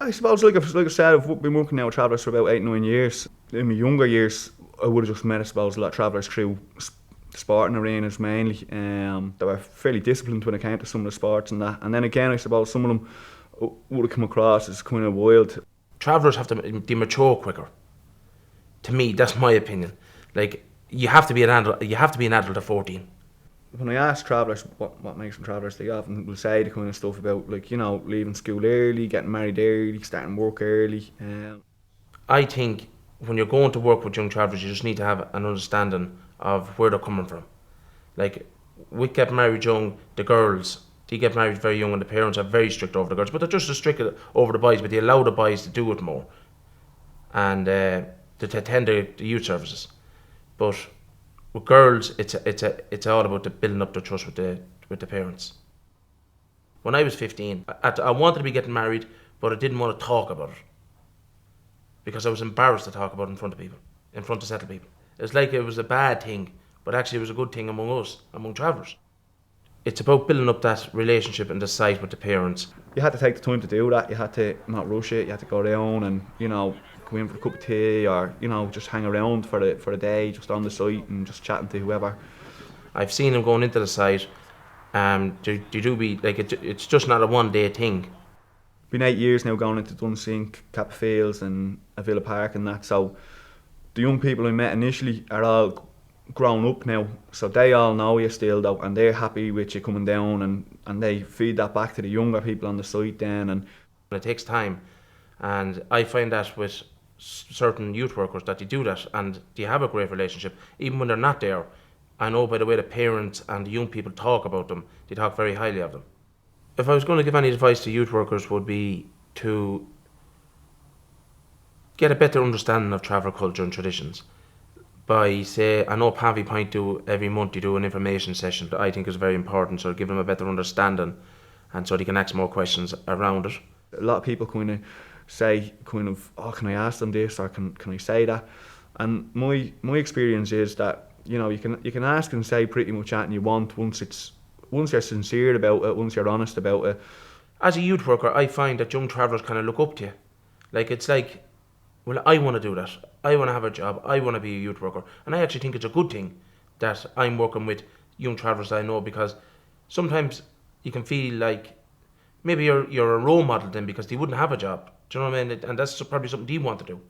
I suppose, like I said, I've been working now with travellers for about 8, 9 years. In my younger years, I would have just met, I suppose, a lot of travellers through sporting arenas mainly. They were fairly disciplined when it came to some of the sports and that. And then again, I suppose some of them would have come across as kind of wild. Travellers have to they mature quicker. To me, that's my opinion. Like, you have to be an adult. You have to be an adult at 14. When I ask travellers what makes them travellers, they often will say the kind of stuff about, like, leaving school early, getting married early, starting work early. I think when you're going to work with young travellers, you just need to have an understanding of where they're coming from. Like, we get married young, the girls, they get married very young and the parents are very strict over the girls, but they're just as strict over the boys, but they allow the boys to do it more and to attend the youth services. But with girls, it's all about the building up the trust with the parents. When I was 15, I wanted to be getting married, but I didn't want to talk about it because I was embarrassed to talk about it in front of people, in front of settled people. It's like it was a bad thing, but actually it was a good thing among us, among travellers. It's about building up that relationship and the site with the parents. You had to take the time to do that. You had to not rush it. You had to go down and, go in for a cup of tea or, just hang around for a day, just on the site and just chatting to whoever. I've seen them going into the site. They do be like it's just not a one-day thing. Been 8 years now going into Dunsink, Capfields and Avila Park and that. So the young people I met initially are all grown up now, so they all know you still though, and they're happy with you coming down, and they feed that back to the younger people on the site then. And it takes time, and I find that with certain youth workers that they do that and they have a great relationship even when they're not there. I know by the way the parents and the young people talk about them, they talk very highly of them. If I was going to give any advice to youth workers, would be to get a better understanding of travel culture and traditions. By, say, I know Pavy Point do every month, they do an information session that I think is very important, so give them a better understanding and so they can ask more questions around it. A lot of people kind of say, oh, can I ask them this or can I say that? And my experience is that, you can ask and say pretty much anything you want once you're sincere about it, once you're honest about it. As a youth worker, I find that young travellers kind of look up to you. Like, it's like, well, I want to do that. I want to have a job. I want to be a youth worker. And I actually think it's a good thing that I'm working with young travellers I know, because sometimes you can feel like maybe you're a role model then because they wouldn't have a job. Do you know what I mean? And that's probably something they want to do.